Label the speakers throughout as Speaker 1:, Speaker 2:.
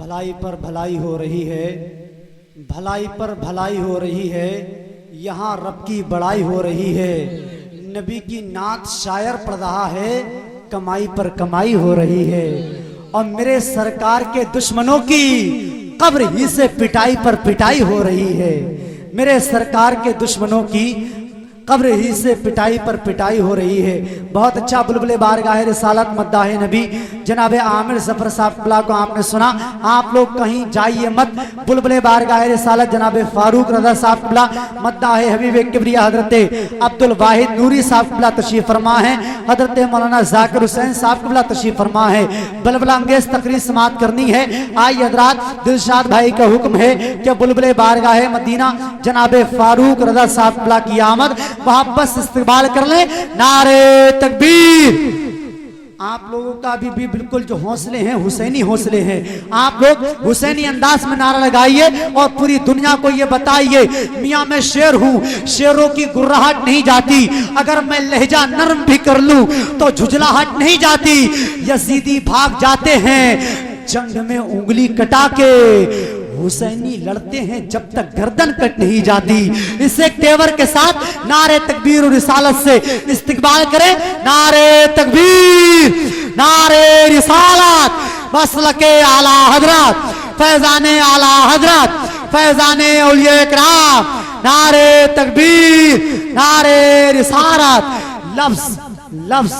Speaker 1: भलाई पर भलाई हो रही है, भलाई पर भलाई हो रही है, यहाँ रब की बड़ाई हो रही है। नबी की नात शायर पढ़ रहा है, कमाई पर कमाई हो रही है। और मेरे सरकार के दुश्मनों की कब्र ही से पिटाई पर पिटाई हो रही है। मेरे सरकार के दुश्मनों की कब्र ही से पिटाई पर पिटाई हो रही है। बहुत अच्छा बुलबुले बारगाह रिसालत मद्दाह नबी जनाब आमिर जफर साहब को आपने सुना। आप लोग कहीं जाइए मत, बुलबुले बारगाह रिसालत जनाब फारूक रजा साहब मद्दाह हबीब किबरिया हजरत अब्दुल वाहिद नूरी साहब तशरीफ फरमा है, हजरत मौलाना जाकिर हुसैन साहब तशरीफ फरमा है। बलबला अंगेज तकरीर समाप्त करनी है। आई हजरात दिलशाद भाई का हुक्म है कि बुलबुले बारगाह मदीना जनाब फारूक रजा साहब की आमद वापस इस्तेमाल कर ले। नारे तकबीर। आप लोगों का भी बिल्कुल जो हौसले हैं हुसैनी हौसले हैं। आप लोग हुसैनी अंदाज में नारा लगाइए और पूरी दुनिया को ये बताइए, मियां मैं शेर हूं, शेरों की गुर्राहट नहीं जाती। अगर मैं लहजा नरम भी कर लूं तो झुझलाहट नहीं जाती। यजीदी भाग जाते हैं जंग में उंगली कटा के, हुसैनी लड़ते हैं जब तक गर्दन कट नहीं जाती। इसे तेवर के साथ नारे तकबीर और रिसालत से इस्तिकबाल करें। नारे तकबीर, नारे रिसालत, मसलके आला हजरत, फैजाने आला हजरत, फैजाने औलिया इकराम। नारे तकबीर, नारे रिसालत। लफ्ज लफ्ज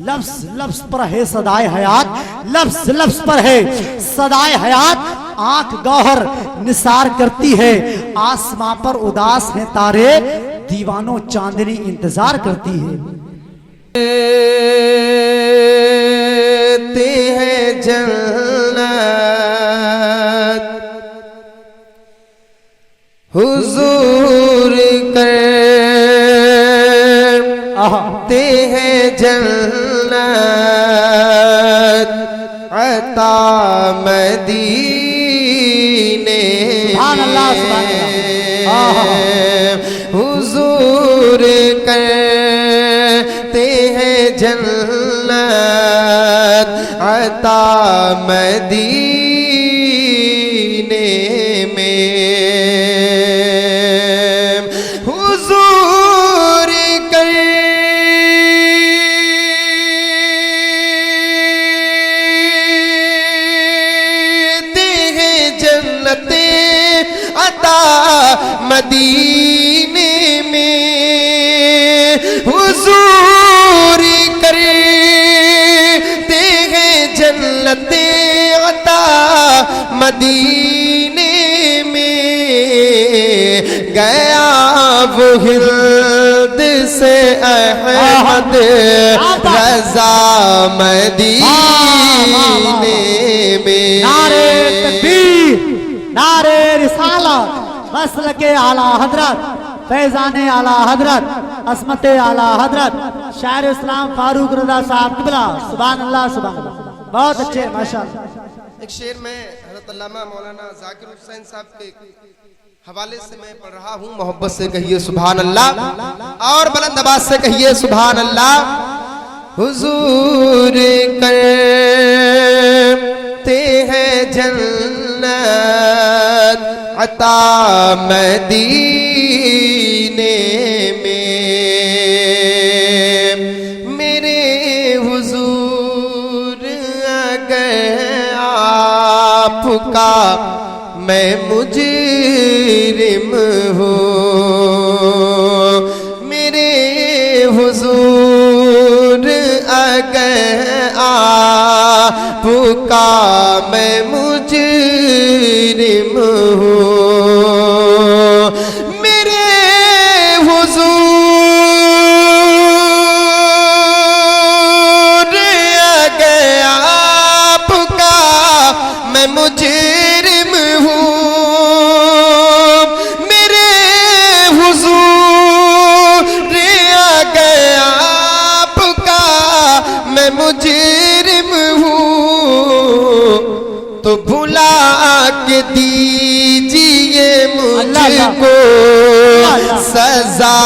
Speaker 1: लफ्ज लफ्ज पर है सदाए हयात, लफ्ज लफ्ज पर है सदाए हयात। आंख गौहर निसार करती है, आसमां पर उदास है तारे, दीवानों चांदनी इंतजार करती है।
Speaker 2: ते है जन्नत हुजूर करते हैं जन्नत अता मदीने हुजूर करते हैं जन्नत अता मदीने में। हुजूर करते हैं जन्नते अता मदीने में। हुजूर करते हैं जन्नते अता मदीने में। गया वो हिंद से अहमद रजा मदीने में।
Speaker 1: नारे तकबीर, नारे रिसालत, मसलके आला हजरत, फैजाने आला हजरत, असमत आला हजरत, शायर इस्लाम फारूक रजा साहब किबला। सुभान अल्लाह, सुभान अल्लाह। बहुत अच्छे, माशाअल्लाह।
Speaker 2: एक शेर में हज़रत अल्लामा मौलाना जाकिर हुसैन साहब के हवाले से मैं पढ़ रहा हूँ। मोहब्बत से कहिए सुभान अल्लाह और बुलंद आवाज से कहिए सुभान अल्लाह। हुजूर करते हैं जन्नत अता मदीने में। मेरे हुजूर अगर आपका मैं मुजरिम हूँ, मेरे हुजूर अगर आपका मैं मुजरिम हूँ, मेरे हुजूर अगर आपका मैं मुजरिम हूँ, मेरे हुजूर अगर आपका मैं मुजरिम हूँ, तो भुला के दीजिए मुझको सजा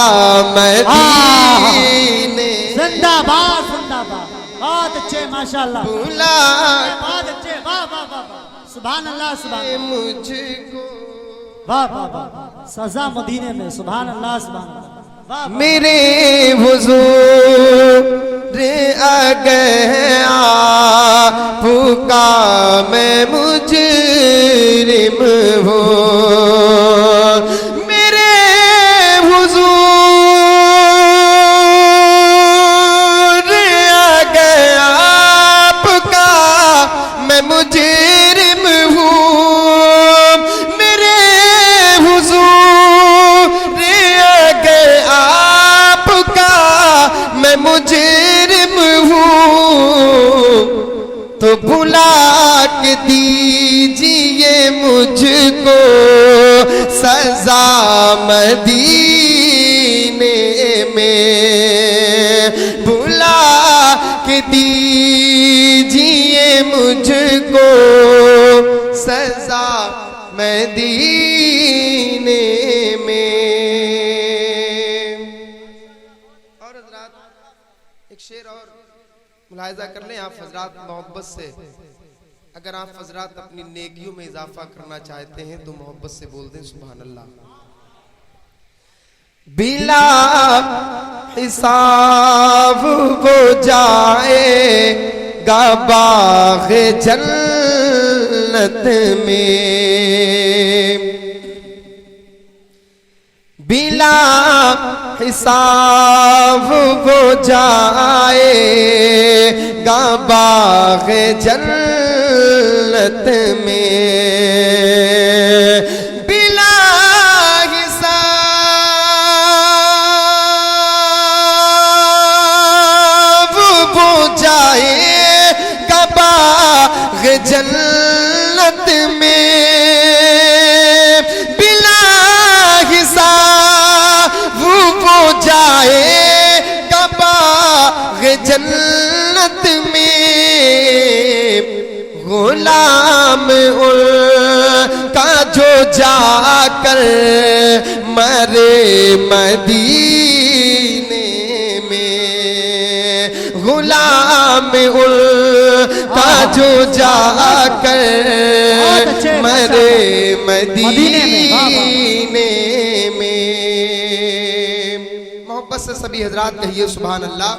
Speaker 2: मदीने।
Speaker 1: जिंदाबाद, जिंदाबाद। बहुत अच्छे, माशाअल्लाह।
Speaker 2: भुला
Speaker 1: बहुत अच्छे, वाह वाह वाह वाह। सुभान अल्लाह सुभान अल्लाह।
Speaker 2: मुझको
Speaker 1: वाह वाह वाह, सजा मदीने में, सुभान अल्लाह सुभान अल्लाह। वाह वाह।
Speaker 2: मेरे हुजूर आ गया फूका मैं मुजरिम हूँ। मेरे हुजूर आ गया फूका मैं मुजरिम हूँ। मेरे हुजूर आ गया फूका मैं मुजरिम हूँ। तो भुला के दीजिए मुझको सजा मदीने में। भुला के दीजिए मुझको सजा मदीने में। और हजरात एक शेर और मुलाहिजा कर लें आप हजरात मोहब्बत से। अगर आप हजरात अपनी नेकियों में इजाफा करना चाहते हैं तो मोहब्बत से बोल दें सुभान अल्लाह। बिला हिसाब वो जाएगा बाग़ जन्नत में। बिला हिसाब वो जाएगा बाग़ जन्नत में। बिला हिसाब वो जाएगा बाग़ जन्नत में। बिला हिसाब वो जाएगा बाग़ जन्नत में। गुलाम उनका जो जाकर मरे मदीने में। गुलाम उनका जो जाकर मरे मदीने में। मोहब्बत से सभी हजरात कहिए सुभान अल्लाह।